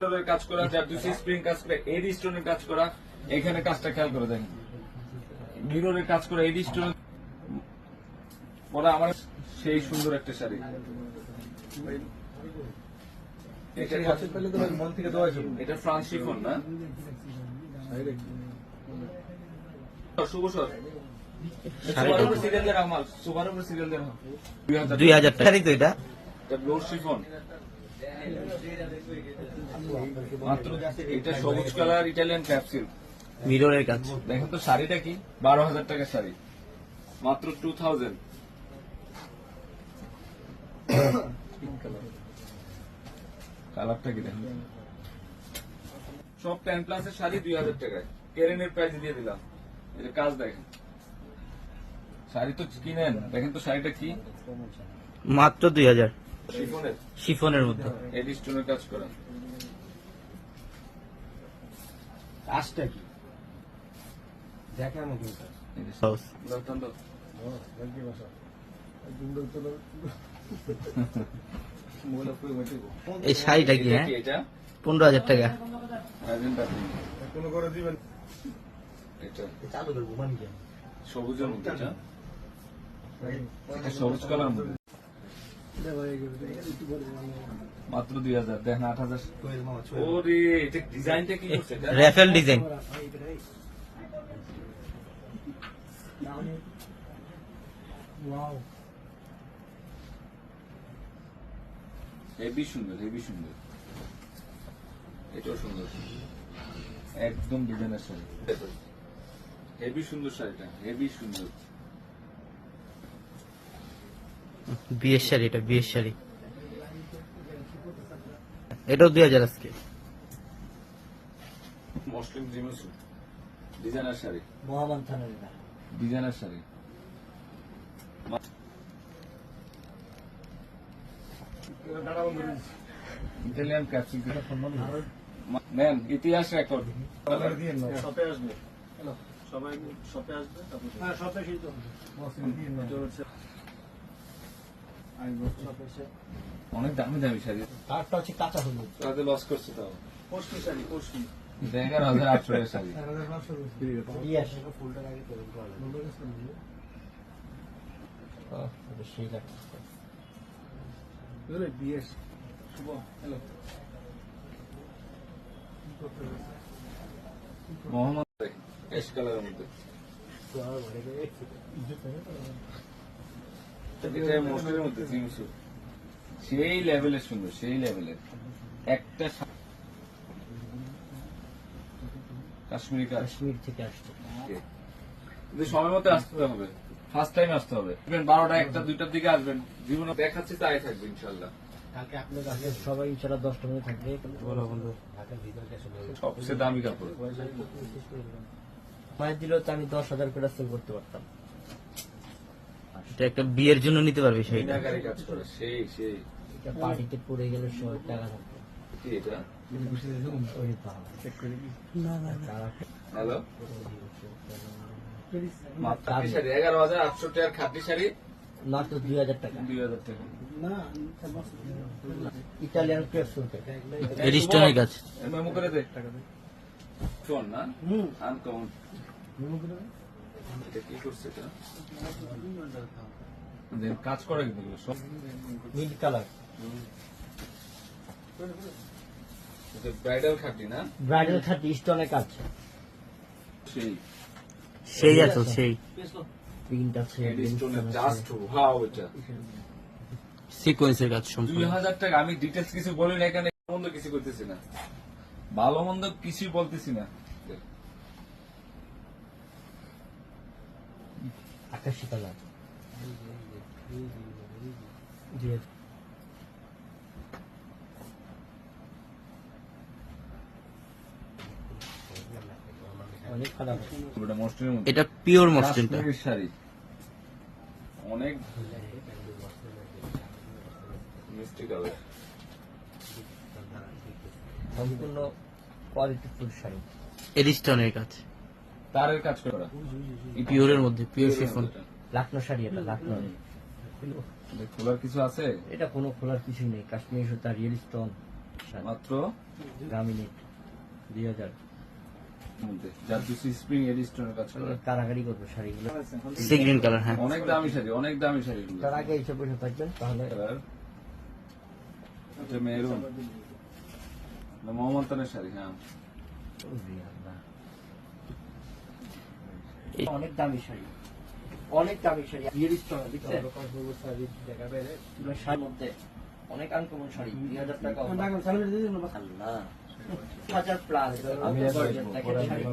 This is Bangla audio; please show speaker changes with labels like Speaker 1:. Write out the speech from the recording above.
Speaker 1: কাজ করা, জারদুসি স্প্রিং কাজ করা, এডি স্টোনের কাজ করা। এখানে কাজটা খেয়াল করে দেখেন, মিররের কাজ করা, এডি স্টোন পরা আমার সেই সুন্দর একটা শাড়ি। এটা ফ্রান্স শিফন না, শুভ সর সিরিয়াল দেওয়া মাল, সুপার উপর সিরিয়াল দেওয়া
Speaker 2: 2000 টাকা তো এটা
Speaker 1: ব্লু শিফন মাত্র। এটা সবুজ কালার ইটালিয়ান ক্যাপসুল
Speaker 2: মিররের কাজ।
Speaker 1: দেখেন তো শাড়িটা কি, 12,000 টাকার শাড়ি মাত্র 2000। কালারটা কি দেখেন, সব 10 প্লাসের শাড়ি 2000 টাকায় কেরেনের প্রাইস দিয়ে দিলাম। এটা কাজ দেখেন, শাড়ি তো কিনেন, দেখেন তো শাড়িটা কি,
Speaker 2: মাত্র 2000
Speaker 1: শিফনের,
Speaker 2: শিফনের মধ্যে।
Speaker 1: এডি স্টোনের কাজ করা।
Speaker 3: কাজটা কি দেখার মতো
Speaker 2: হাউস। এই শাড়িটা কি? হ্যাঁ,
Speaker 1: এটা
Speaker 2: 15,000 টাকা।
Speaker 1: কোনো করে দিবেন। এটা
Speaker 3: চালু করবো মানে কি
Speaker 1: সবুজের মধ্যে, এটা সবুজ কালার মধ্যে মাত্র 2000। দেখেন 8,000। ওরে এটা ডিজাইনটা কি করছে, এটা
Speaker 2: র্যাফেল ডিজাইন।
Speaker 1: হেভি সুন্দর, হেভি সুন্দর। এটাও সুন্দর, একদম ডিজাইনের শাড়ি, হেভি সুন্দর শাড়িটা, হেভি সুন্দর।
Speaker 2: বিয়ের শাড়ি, এটা বিয়ের শাড়ি। এটাও 2000 আজকে।
Speaker 1: মসলিম জিমসু ডিজাইনার শাড়ি,
Speaker 3: মহামান থানার
Speaker 1: ডিজাইনার শাড়ি। ইটালিয়ান ক্যাপসুল নেন, ইতিহাস রেকর্ড।
Speaker 3: শপে আসবে, সবাই শপে আসবে, হ্যাঁ শপে সেই তো
Speaker 1: অনেক দামি দামি শাড়ি,
Speaker 3: তারটা হচ্ছে কাঁচা হলুদ,
Speaker 1: তাতে লস করছে তাও।
Speaker 3: পশমি শাড়ি, পশমি
Speaker 1: 11,800 এর শাড়ি।
Speaker 3: ফুলটা আগে তৈরি করা সেই লাগছে বিএস শুভ। হ্যালো
Speaker 1: মোহাম্মদ এস কালারের মধ্যে, এটা মসলিনের মধ্যে জিমসু, সেই লেভেলের সুন্দর, সেই লেভেলের একটা কাশ্মীরি কাজ।
Speaker 3: কাশ্মীর থেকে আসছে।
Speaker 1: কিন্তু সময় মতো আসতে হবে, ফার্স্ট টাইম আসতে হবে। 12টা 1টা 2টার দিকে আসবেন, জীবনে দেখাচ্ছি তাই থাকবে ইনশাল্লাহ।
Speaker 3: কালকে আপনার কাছে সবাই ইনশাল্লাহ 10টা মধ্যে থাকবে। বলো বন্ধু ঢাকার ভিতরে
Speaker 1: সবচেয়ে দামি কাপড়।
Speaker 3: মায়ের দিলেও তো আমি 10,000 করে সেল করতে পারতাম।
Speaker 2: এটা একটা বিয়ের জন্য নিতে পারবে সেইটা।
Speaker 1: মিনাকারি কাজ করে, সেই সেই।
Speaker 3: এটা পার্টিতে পড়ে গেলে 100 টাকা থাকবে।
Speaker 1: কি এটা?
Speaker 3: ওরে বাবা। না না
Speaker 1: হ্যালো, মাত্র খাটি শাড়ি 11,800 টাকার খাটি শাড়ি
Speaker 3: মাত্র 2000 টাকা।
Speaker 1: 2,000 টাকা।
Speaker 3: ইটালিয়ান ক্রেপসুল
Speaker 2: এডিস্টনের কাজ।
Speaker 1: মেমো করে দে, শোন না, আনকমন। এটা কি করছে এটা? কাজ করে কিন্তু সব
Speaker 3: নীল কালার,
Speaker 1: ব্রাইডাল খাটি না,
Speaker 3: ব্রাইডাল খাটি স্টোনের কাজ।
Speaker 1: সেই
Speaker 2: সেই আছে, সেই
Speaker 3: প্রিন্ট আছে,
Speaker 1: স্টোনের জাস্ট ওয়াও। এটা
Speaker 2: সিকোয়েন্সের কাজ সম্পূর্ণ।
Speaker 1: 2,000 টাকা। আমি ডিটেলস কিছু বলি না এখানে, মন্দ কিছু করতেছি না, ভালো মন্দ কিছু বলতেছি না।
Speaker 3: আকাশি কালার, অনেক কালার।
Speaker 1: ওটা মসলিনের মধ্যে,
Speaker 2: এটা পিওর মসলিনটা।
Speaker 1: কাশ্মীরি শাড়ি, অনেক মিষ্টি কালার,
Speaker 3: সম্পূর্ণ কোয়ালিটিফুল শাড়ি।
Speaker 2: এডিস্টনের কাজ,
Speaker 1: তারের কাজ করা,
Speaker 2: পিওরের মধ্যে, পিওর শিফন।
Speaker 3: লাকনো শাড়ি, এটা লাকনো।
Speaker 1: খোলার কিছু আছে?
Speaker 3: এটা কোনো খোলার কিছুই নেই, কাশ্মীরি সুতা, রিয়েল স্টোন,
Speaker 1: মাত্র
Speaker 2: গ্রামীণে 2000
Speaker 1: মধ্যে জারদুসি স্প্রিং এর স্টোনের কাজ করা
Speaker 2: কারাগারি করবো শাড়িগুলো সি গ্রিন কালার। হ্যাঁ,
Speaker 1: অনেক দামি শাড়ি, অনেক দামি শাড়ি
Speaker 2: তার আগে এইসব বসে থাকবেন তাহলে
Speaker 1: কালার এটা মেরুন মোহাম্মদানের শাড়ি। হ্যাঁ,
Speaker 2: অনেক দামি শাড়ি, অনেক দামি শাড়ি বিয়ের স্টোন দেখছেন শাড়ির মধ্যে অনেক আনকমন শাড়ি 2000 টাকা আল্লাহ 1000 প্লাস।
Speaker 1: আমি
Speaker 2: দেখেন শাড়ি